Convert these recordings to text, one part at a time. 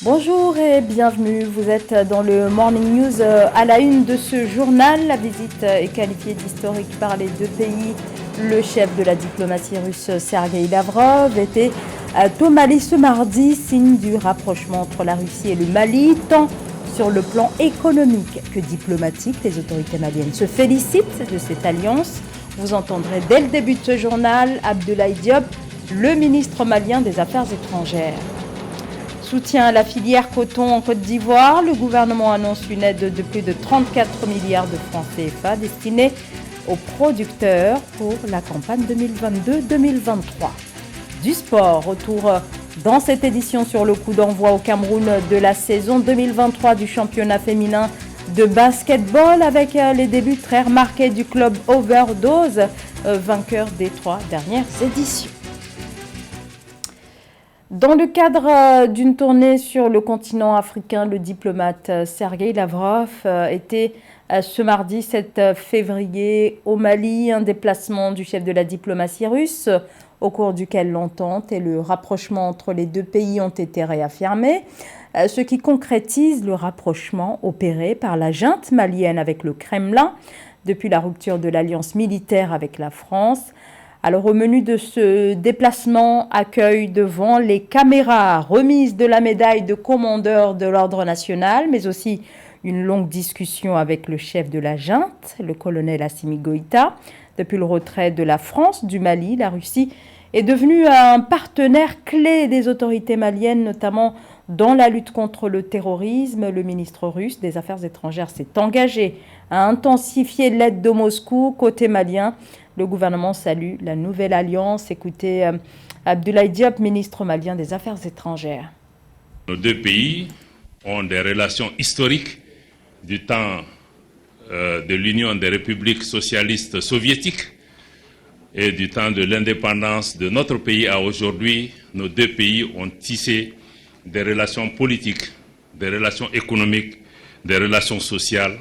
Bonjour et bienvenue, vous êtes dans le Morning News à la une de ce journal. La visite est qualifiée d'historique par les deux pays. Le chef de la diplomatie russe, Sergueï Lavrov, était au Mali ce mardi, signe du rapprochement entre la Russie et le Mali, tant sur le plan économique que diplomatique. Les autorités maliennes se félicitent de cette alliance. Vous entendrez dès le début de ce journal Abdoulaye Diop, le ministre malien des Affaires étrangères. Soutien à la filière coton en Côte d'Ivoire, le gouvernement annonce une aide de plus de 34 milliards de francs CFA destinée aux producteurs pour la campagne 2022-2023. Du sport, retour dans cette édition sur le coup d'envoi au Cameroun de la saison 2023 du championnat féminin de basketball avec les débuts très remarqués du club Overdose, vainqueur des 3 dernières éditions. Dans le cadre d'une tournée sur le continent africain, le diplomate Sergueï Lavrov était ce mardi 7 février au Mali, un déplacement du chef de la diplomatie russe au cours duquel l'entente et le rapprochement entre les deux pays ont été réaffirmés, ce qui concrétise le rapprochement opéré par la junte malienne avec le Kremlin depuis la rupture de l'alliance militaire avec la France. Alors au menu de ce déplacement, accueil devant les caméras, remise de la médaille de commandeur de l'ordre national, mais aussi une longue discussion avec le chef de la junte, le colonel Assimi Goïta. Depuis le retrait de la France du Mali, la Russie est devenue un partenaire clé des autorités maliennes, notamment dans la lutte contre le terrorisme. Le ministre russe des Affaires étrangères s'est engagé à intensifier l'aide de Moscou côté malien. Le gouvernement salue la nouvelle alliance. Écoutez Abdoulaye Diop, ministre malien des Affaires étrangères. Nos deux pays ont des relations historiques du temps de l'Union des républiques socialistes soviétiques et du temps de l'indépendance de notre pays à aujourd'hui. Nos deux pays ont tissé des relations politiques, des relations économiques, des relations sociales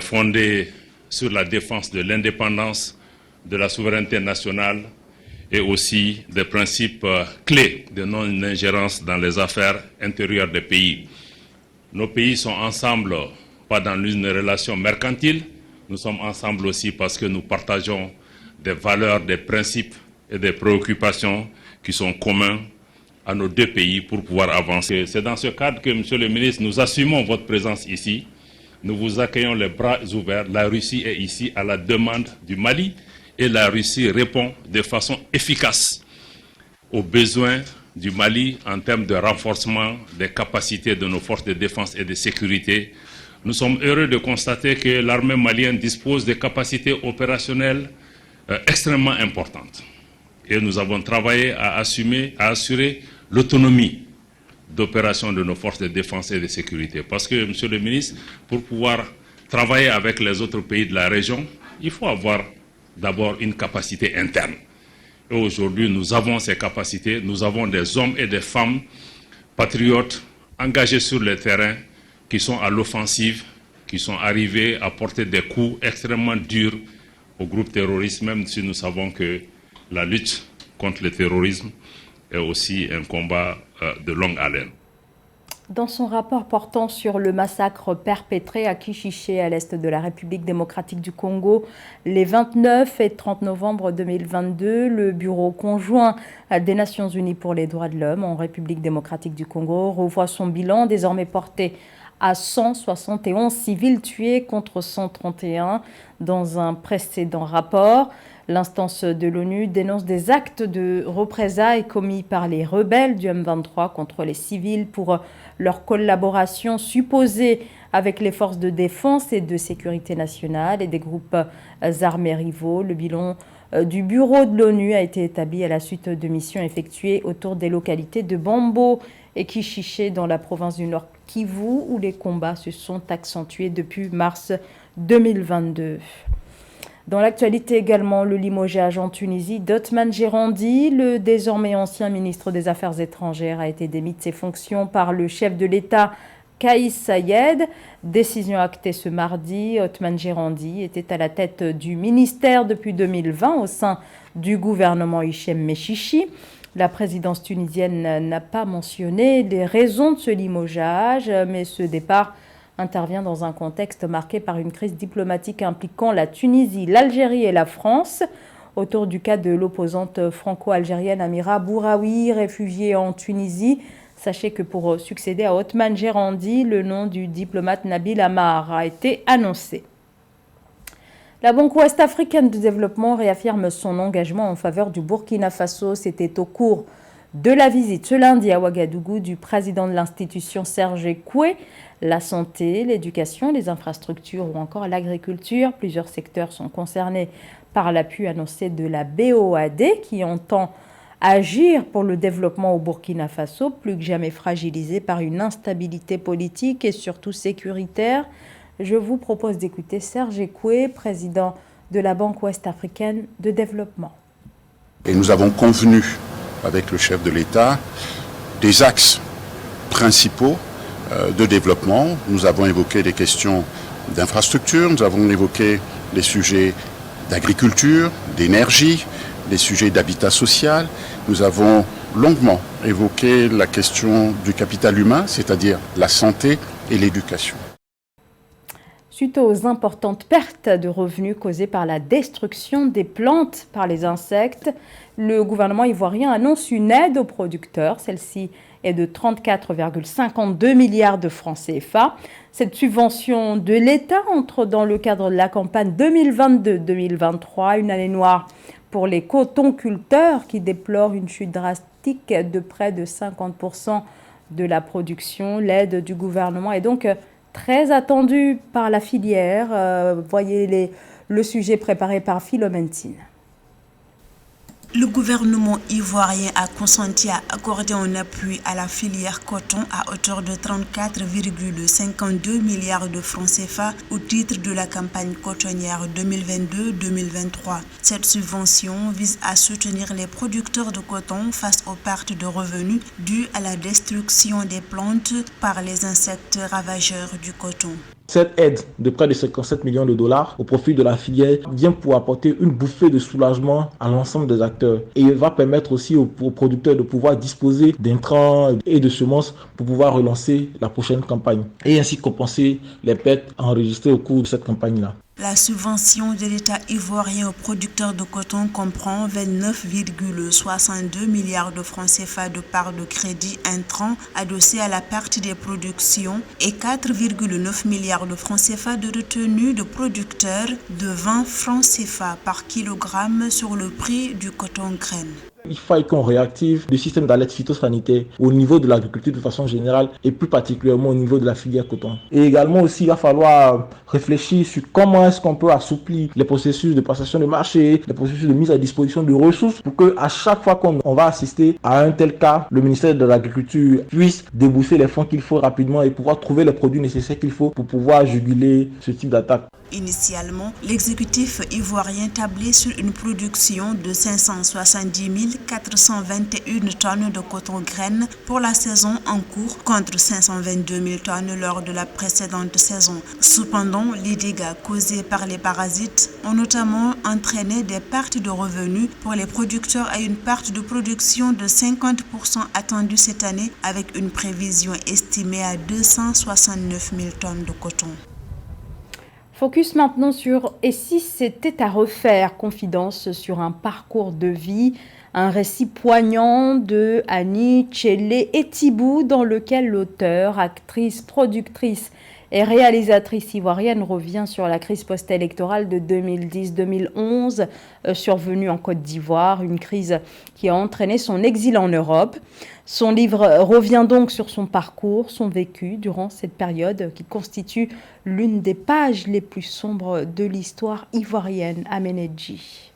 fondées sur la défense de l'indépendance, de la souveraineté nationale et aussi des principes clés de non-ingérence dans les affaires intérieures des pays. Nos pays sont ensemble, pas dans une relation mercantile, nous sommes ensemble aussi parce que nous partageons des valeurs, des principes et des préoccupations qui sont communs à nos deux pays pour pouvoir avancer. C'est dans ce cadre que, Monsieur le ministre, nous assumons votre présence ici. Nous vous accueillons les bras ouverts. La Russie est ici à la demande du Mali et la Russie répond de façon efficace aux besoins du Mali en termes de renforcement des capacités de nos forces de défense et de sécurité. Nous sommes heureux de constater que l'armée malienne dispose de capacités opérationnelles extrêmement importantes. Et nous avons travaillé à assurer l'autonomie d'opération de nos forces de défense et de sécurité. Parce que, Monsieur le ministre, pour pouvoir travailler avec les autres pays de la région, il faut avoir d'abord une capacité interne. Et aujourd'hui, nous avons ces capacités, nous avons des hommes et des femmes patriotes engagés sur le terrain qui sont à l'offensive, qui sont arrivés à porter des coups extrêmement durs aux groupes terroristes, même si nous savons que la lutte contre le terrorisme est aussi un combat de longue haleine. Dans son rapport portant sur le massacre perpétré à Kichiché, à l'est de la République démocratique du Congo, les 29 et 30 novembre 2022, le Bureau conjoint des Nations Unies pour les droits de l'homme en République démocratique du Congo revoit son bilan, désormais porté à 171 civils tués contre 131 dans un précédent rapport. L'instance de l'ONU dénonce des actes de représailles commis par les rebelles du M23 contre les civils pour leur collaboration supposée avec les forces de défense et de sécurité nationale et des groupes armés rivaux. Le bilan du bureau de l'ONU a été établi à la suite de missions effectuées autour des localités de Bambo et Kichiché dans la province du Nord Kivu où les combats se sont accentués depuis mars 2022. Dans l'actualité également, le limogeage en Tunisie d'Othman Jerandi, le désormais ancien ministre des Affaires étrangères, a été démis de ses fonctions par le chef de l'État, Kais Saied. Décision actée ce mardi, Othman Jerandi était à la tête du ministère depuis 2020 au sein du gouvernement Hichem Mechichi. La présidence tunisienne n'a pas mentionné les raisons de ce limogeage, mais ce départ intervient dans un contexte marqué par une crise diplomatique impliquant la Tunisie, l'Algérie et la France, autour du cas de l'opposante franco-algérienne Amira Bouraoui, réfugiée en Tunisie. Sachez que pour succéder à Othman Jerandi, le nom du diplomate Nabil Amar a été annoncé. La Banque ouest-africaine de développement réaffirme son engagement en faveur du Burkina Faso. C'était au cours de la visite ce lundi à Ouagadougou du président de l'institution Serge Koué. La santé, l'éducation, les infrastructures ou encore l'agriculture. Plusieurs secteurs sont concernés par l'appui annoncé de la BOAD qui entend agir pour le développement au Burkina Faso, plus que jamais fragilisé par une instabilité politique et surtout sécuritaire. Je vous propose d'écouter Serge Koué, président de la Banque ouest-africaine de développement. Et nous avons convenu avec le chef de l'État des axes principaux de développement. Nous avons évoqué des questions d'infrastructure, nous avons évoqué les sujets d'agriculture, d'énergie, les sujets d'habitat social. Nous avons longuement évoqué la question du capital humain, c'est-à-dire la santé et l'éducation. Suite aux importantes pertes de revenus causées par la destruction des plantes par les insectes, le gouvernement ivoirien annonce une aide aux producteurs. Celle-ci est de 34,52 milliards de francs CFA. Cette subvention de l'État entre dans le cadre de la campagne 2022-2023, une année noire pour les cotonculteurs qui déplorent une chute drastique de près de 50% de la production. L'aide du gouvernement est donc très attendue par la filière. Voyez le sujet préparé par Philomentine. Le gouvernement ivoirien a consenti à accorder un appui à la filière coton à hauteur de 34,52 milliards de francs CFA au titre de la campagne cotonnière 2022-2023. Cette subvention vise à soutenir les producteurs de coton face aux pertes de revenus dues à la destruction des plantes par les insectes ravageurs du coton. Cette aide de près de 57 millions de dollars au profit de la filière vient pour apporter une bouffée de soulagement à l'ensemble des acteurs et va permettre aussi aux producteurs de pouvoir disposer d'intrants et de semences pour pouvoir relancer la prochaine campagne et ainsi compenser les pertes enregistrées au cours de cette campagne-là. La subvention de l'État ivoirien aux producteurs de coton comprend 29,62 milliards de francs CFA de part de crédit intrant adossé à la perte des productions et 4,9 milliards de francs CFA de retenue de producteurs de 20 francs CFA par kilogramme sur le prix du coton graine. Il faut qu'on réactive le système d'alerte phytosanitaire au niveau de l'agriculture de façon générale et plus particulièrement au niveau de la filière coton. Et également aussi, il va falloir réfléchir sur comment est-ce qu'on peut assouplir les processus de passation de marché, les processus de mise à disposition de ressources pour que à chaque fois qu'on va assister à un tel cas, le ministère de l'Agriculture puisse débourser les fonds qu'il faut rapidement et pouvoir trouver les produits nécessaires qu'il faut pour pouvoir juguler ce type d'attaque. Initialement, l'exécutif ivoirien tablait sur une production de 570 421 tonnes de coton graine pour la saison en cours contre 522 000 tonnes lors de la précédente saison. Cependant, les dégâts causés par les parasites ont notamment entraîné des pertes de revenus pour les producteurs et une perte de production de 50% attendue cette année avec une prévision estimée à 269 000 tonnes de coton. Focus maintenant sur « Et si c'était à refaire ?» Confidence sur un parcours de vie, un récit poignant de Annie Tchélé Etibou dans lequel l'auteur, actrice, productrice et réalisatrice ivoirienne revient sur la crise post-électorale de 2010-2011 survenue en Côte d'Ivoire, une crise qui a entraîné son exil en Europe. Son livre revient donc sur son parcours, son vécu durant cette période qui constitue l'une des pages les plus sombres de l'histoire ivoirienne. Amenedji.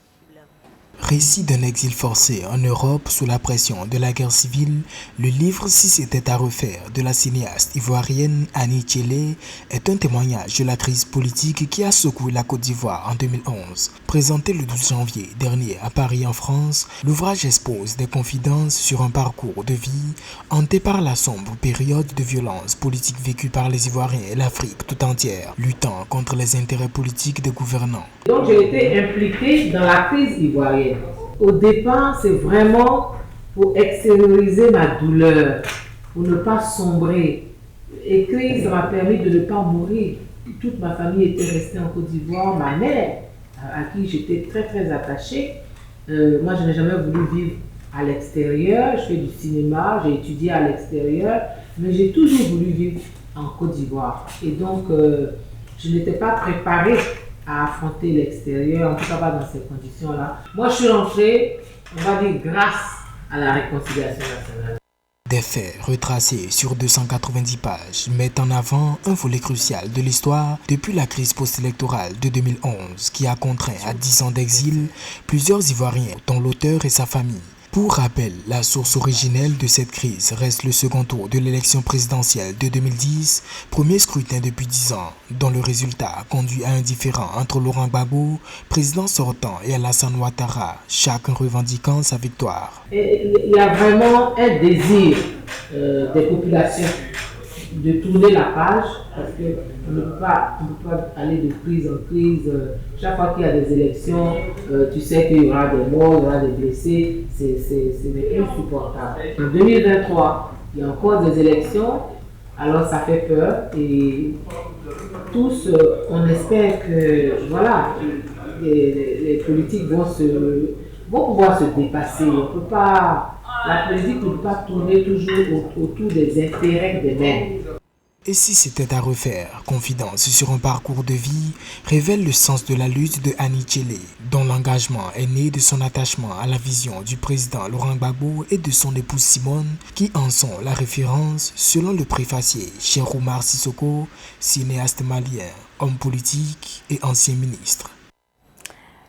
Récit d'un exil forcé en Europe sous la pression de la guerre civile, le livre « Si c'était à refaire » de la cinéaste ivoirienne Annie Tchélé est un témoignage de la crise politique qui a secoué la Côte d'Ivoire en 2011. Présenté le 12 janvier dernier à Paris en France, l'ouvrage expose des confidences sur un parcours de vie hanté par la sombre période de violence politique vécue par les Ivoiriens et l'Afrique tout entière, luttant contre les intérêts politiques des gouvernants. Donc j'ai été impliquée dans la crise ivoirienne. Au départ, c'est vraiment pour extérioriser ma douleur, pour ne pas sombrer. Écrire, ça m'a permis de ne pas mourir. Toute ma famille était restée en Côte d'Ivoire. Ma mère, à qui j'étais très très attachée, moi je n'ai jamais voulu vivre à l'extérieur. Je fais du cinéma, j'ai étudié à l'extérieur, mais j'ai toujours voulu vivre en Côte d'Ivoire. Et donc, je n'étais pas préparée à affronter l'extérieur, en tout cas pas dans ces conditions-là. Moi, je suis rentrée, on va dire, grâce à la réconciliation nationale. Des faits retracés sur 290 pages mettent en avant un volet crucial de l'histoire depuis la crise post-électorale de 2011 qui a contraint à 10 ans d'exil plusieurs Ivoiriens, dont l'auteur et sa famille. Pour rappel, la source originelle de cette crise reste le second tour de l'élection présidentielle de 2010, premier scrutin depuis 10 ans, dont le résultat a conduit à un différend entre Laurent Gbagbo, président sortant, et Alassane Ouattara, chacun revendiquant sa victoire. Et il y a vraiment un désir des populations de tourner la page, parce qu'on ne peut pas aller de crise en crise. Chaque fois qu'il y a des élections, tu sais qu'il y aura des morts, il y aura des blessés, c'est insupportable. En 2023, il y a encore des élections, alors ça fait peur et tous, on espère que voilà, les politiques vont pouvoir se dépasser. La politique ne peut pas tourner toujours autour des intérêts des mêmes. Et si c'était à refaire, Confidence sur un parcours de vie révèle le sens de la lutte de Annie Tchélé, dont l'engagement est né de son attachement à la vision du président Laurent Gbagbo et de son épouse Simone, qui en sont la référence selon le préfacier Cheikh Oumar Sissoko, cinéaste malien, homme politique et ancien ministre.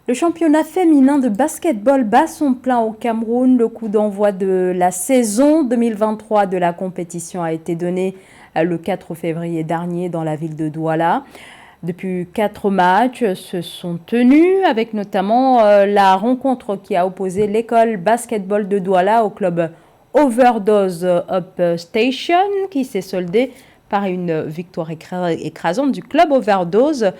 Le championnat féminin de basket-ball bat son plein au Cameroun. Le coup d'envoi de la saison 2023 de la compétition a été donné le 4 février dernier dans la ville de Douala. Depuis 4 matchs se sont tenus, avec notamment la rencontre qui a opposé l'école basket-ball de Douala au club Overdose Up Station, qui s'est soldée par une victoire écrasante du club Overdose,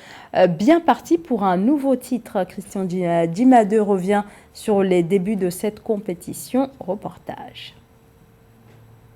bien parti pour un nouveau titre. Christian Dimadeu revient sur les débuts de cette compétition. Reportage.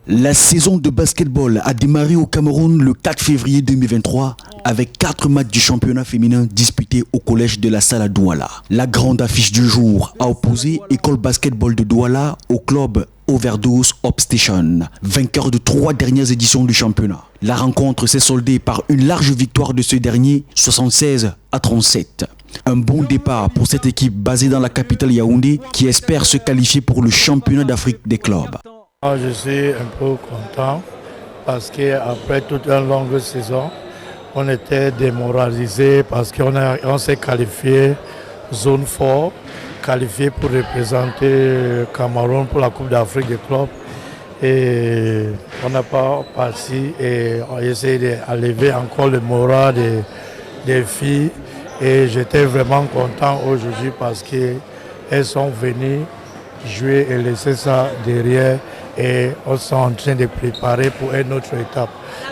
La saison de basketball a démarré au Cameroun le 4 février 2023 avec 4 matchs du championnat féminin disputés au collège de la Salle à Douala. La grande affiche du jour a opposé École Basketball de Douala au club Overdose Up Station, vainqueur de 3 dernières éditions du championnat. La rencontre s'est soldée par une large victoire de ce dernier, 76-37. Un bon départ pour cette équipe basée dans la capitale Yaoundé qui espère se qualifier pour le championnat d'Afrique des clubs. Je suis un peu content parce qu'après toute une longue saison, on était démoralisé parce qu'on s'est qualifié zone 4, qualifié pour représenter le Cameroun pour la Coupe d'Afrique des clubs. Et on n'a pas parti et on a essayé d'élever encore le moral des filles. Et j'étais vraiment content aujourd'hui parce qu'elles sont venues jouer et laisser ça derrière. Et on s'est en train de préparer pour une autre étape.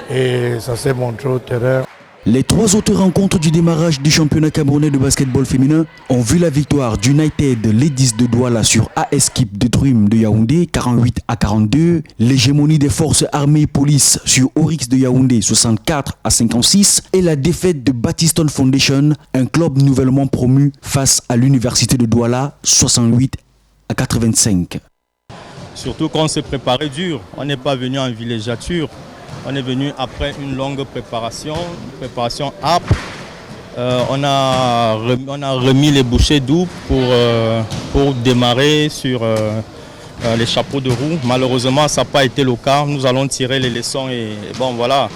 Et ça s'est montré au terrain. Les 3 autres rencontres du démarrage du championnat camerounais de basketball féminin ont vu la victoire d'United Ladies de Douala sur AS Kip de Dream de Yaoundé 48-42, l'hégémonie des forces armées police sur Oryx de Yaoundé 64-56 et la défaite de Battiston Foundation, un club nouvellement promu face à l'université de Douala 68-85. Surtout quand on s'est préparé dur, on n'est pas venu en villégiature. On est venu après une longue préparation âpre. On a remis les bouchées doubles pour démarrer sur les chapeaux de roue. Malheureusement, ça n'a pas été le cas. Nous allons tirer les leçons et bon voilà,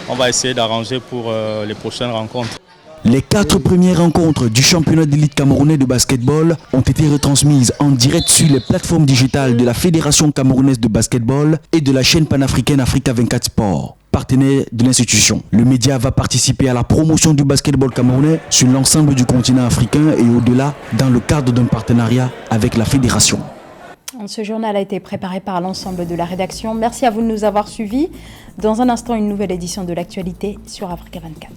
on va essayer d'arranger pour les prochaines rencontres. Les 4 premières rencontres du championnat d'élite camerounais de basketball ont été retransmises en direct sur les plateformes digitales de la Fédération camerounaise de basketball et de la chaîne panafricaine Africa 24 Sport, partenaire de l'institution. Le média va participer à la promotion du basketball camerounais sur l'ensemble du continent africain et au-delà dans le cadre d'un partenariat avec la fédération. Ce journal a été préparé par l'ensemble de la rédaction. Merci à vous de nous avoir suivis. Dans un instant, une nouvelle édition de l'actualité sur Africa 24.